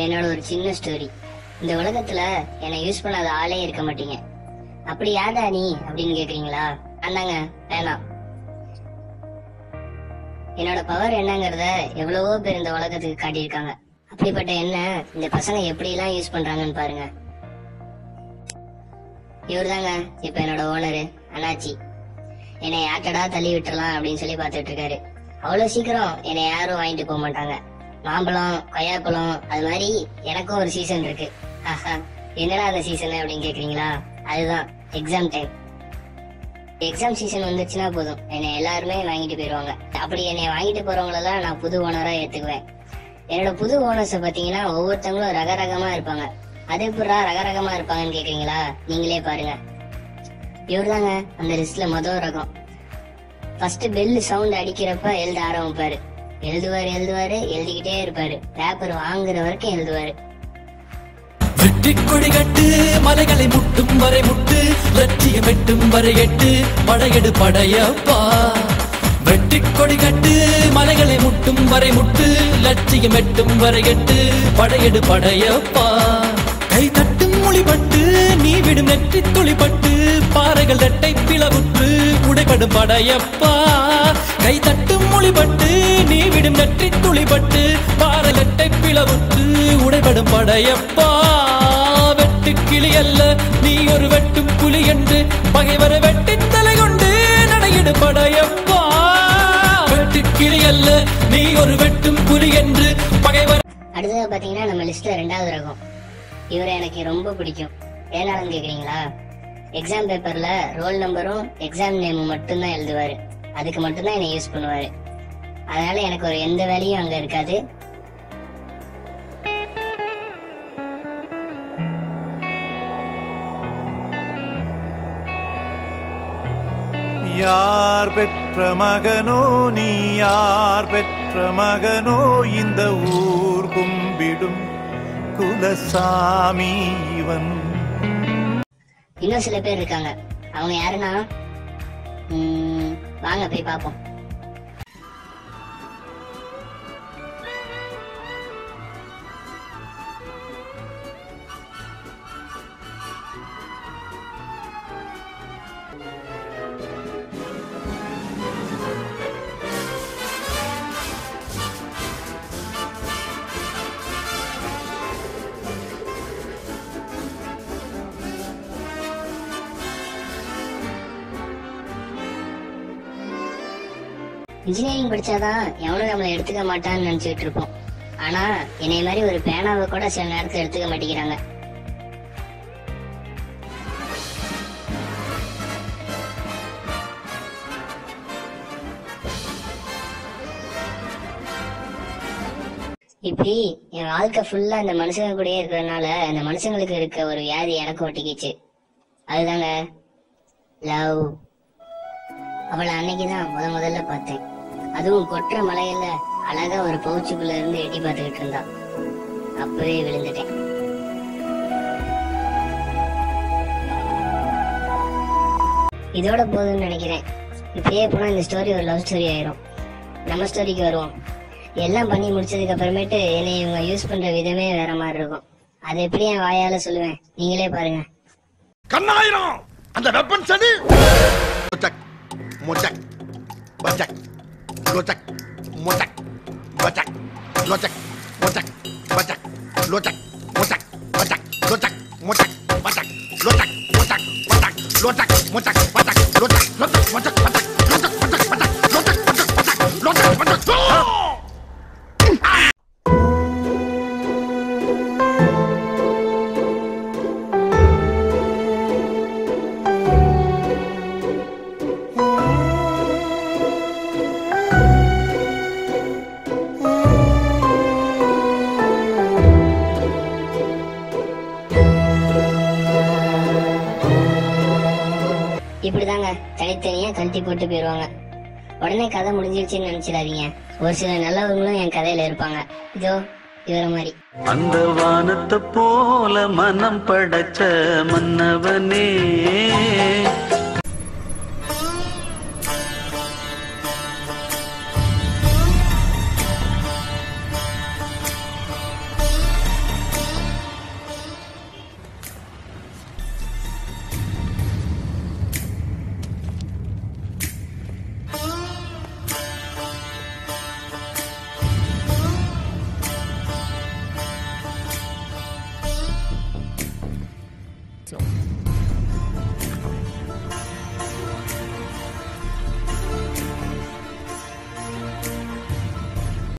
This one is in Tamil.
என்னோட ஒரு சின்ன ஸ்டோரி. இந்த உலகத்துல என்னை யூஸ் பண்ணாத ஆளே இருக்க மாட்டீங்க. அப்படி யாரா நீ அப்படின்னு கேக்குறீங்களா? அண்ணாங்க வேணாம். என்னோட பவர் என்னங்கறத எவ்வளவோ பேர் இந்த உலகத்துக்கு காட்டியிருக்காங்க. அப்படிப்பட்ட என்ன இந்த பசங்க எப்படி எல்லாம் யூஸ் பண்றாங்கன்னு பாருங்க. இவர் தாங்க இப்ப என்னோட ஓனரு அண்ணாச்சி. என்னை யார்டா தள்ளி விட்டுறலாம் அப்படின்னு சொல்லி பாத்துட்டு இருக்காரு. அவ்வளவு சீக்கிரம் என்னை யாரும் வாங்கிட்டு போக மாட்டாங்க. மாம்பழம், கொய்யாப்பழம், அது மாதிரி எனக்கும் ஒரு சீசன் இருக்கு. ஆஹா, என்னடா அந்த சீசன் அப்படின்னு கேக்குறீங்களா? அதுதான் எக்ஸாம் டைம். எக்ஸாம் சீசன் வந்துச்சுன்னா போதும் என்னை எல்லாருமே வாங்கிட்டு போயிருவாங்க. அப்படி என்னை வாங்கிட்டு போறவங்களெல்லாம் நான் புது ஓனரா ஏத்துக்குவேன். என்னோட புது ஓனர்ஸ பாத்தீங்கன்னா ஒவ்வொருத்தவங்களும் ரகரகமா இருப்பாங்க. அது எப்படா ரகரகமா இருப்பாங்கன்னு கேக்குறீங்களா? நீங்களே பாருங்க. இவர் தாங்க அந்த லிஸ்ட்ல முதல் ரகம். ஃபர்ஸ்ட் பெல் சவுண்ட் அடிக்கிறப்ப எழுத ஆரம்பிப்பாரு. எழுதுவாரு எழுதிக்கிட்டே இருப்பாரு. பேப்பர் வாங்குற வரைக்கும் எழுதுவாரு. வெற்றி கொடி கட்டு, மலைகளை முட்டும் வரை முட்டு, லட்சியம் எட்டும் வரை எட்டு, படையெடு படையப்பா. வெற்றி கொடி கட்டு, மலைகளை முட்டும் வரை முட்டு, லட்சியம் எட்டும் வரை எட்டு, படையெடு படையப்பா. கை தட்டும் மொழிபட்டு, நீ விடும் நெற்றி துளிப்பட்டு, பாறைகள் ரெட்டை பிளவுற்று உடைபடும் படையப்பா. கை தட்டும் மொழிபட்டு, நீ விடும் நெற்றி துளிப்பட்டு, பாறை ரெட்டை பிளவுற்று உடைபடும் படையப்பா. வெட்டு கிளி அல்ல நீ ஒரு வெட்டும் புலி என்று பகைவரை வெட்டி தலை கொண்டு நடையிடு படையப்பா. வெட்டு கிளி அல்ல நீ ஒரு வெட்டும் புலி என்று பகைவர். அடுத்தது பாத்தீங்கன்னா நம்ம லிஸ்ட்ல 2வது ரகம். இவரை எனக்கு ரொம்ப பிடிக்கும். ஏனாலும் கேக்குறீங்களா? எக்ஸாம் பேப்பர்ல ரோல் நம்பரும் எக்ஸாம் நேமும் மட்டும்தான் எழுதுவாரு. அதுக்கு மட்டும்தான் என்னை யூஸ் பண்ணுவாரு. அதனால எனக்கு ஒரு எந்த வேலையும் அங்க இருக்காது. யார் பெற்ற மகனோ நீ, யார் பெற்ற மகனோ இந்த ஊர் கும்பிடும் குலசாமி இவன். இன்னும் சில பேர் இருக்காங்க. அவங்க யாருன்னா வாங்க போய் பாப்போம். இன்ஜினியரிங் படிச்சாதான் எவனும் நம்மளை எடுத்துக்க மாட்டான்னு நினைச்சுட்டு இருப்போம். ஆனா என்னை மாதிரி ஒரு பேனாவை கூட சில நேரத்துல எடுத்துக்க மாட்டேங்கிறாங்க. இப்படி என் வாழ்க்கை ஃபுல்லா இந்த மனுஷங்க கூடயே இருக்கிறதுனால அந்த மனுஷங்களுக்கு இருக்க ஒரு வியாதி எனக்கு ஒட்டிக்கிச்சு. அதுதாங்க லவ். அவளை அன்னைக்குதான் முதல்ல பார்த்தேன். அதுவும் கொற்ற மலையில அழகா ஒரு பவுச்சுக்குள்ள இருந்து எட்டி பார்த்துக்கிட்டு இருந்தா. அப்பவே விழுந்துட்டேன். இதோட போதும்னு நினைக்கிறேன். இப்படியே போனா இந்த ஸ்டோரி ஒரு லவ் ஸ்டோரி ஆயிரும். நம்ம ஸ்டோரிக்கு வருவோம். எல்லாம் பண்ணி முடிச்சதுக்கு அப்புறமேட்டு என்னை இவங்க யூஸ் பண்ற விதமே வேற மாதிரி இருக்கும். அதை எப்படி என் வாயால சொல்லுவேன், நீங்களே பாருங்க. கண்ணாயிரம் அந்த வெப்பன் சனி Mocak, bacak, locak, mocak, bacak, locak, mocak, bacak, locak, mocak, bacak, locak, mocak, bacak, locak, mocak, bacak, locak, mocak, bacak, locak, locak, mocak, bacak, locak, mocak, bacak, locak, mocak, bacak, locak, mocak. இப்படிதாங்க தனித்தனியா கழட்டி போட்டு போயிருவாங்க. உடனே கதை முடிஞ்சிருச்சுன்னு நினைச்சிடாதீங்க. ஒரு சில நல்லவங்களும் என் கதையில இருப்பாங்க. இதோ இவர மாதிரி. அந்த வானத்தை போல மனம் படைச்ச மன்னவனே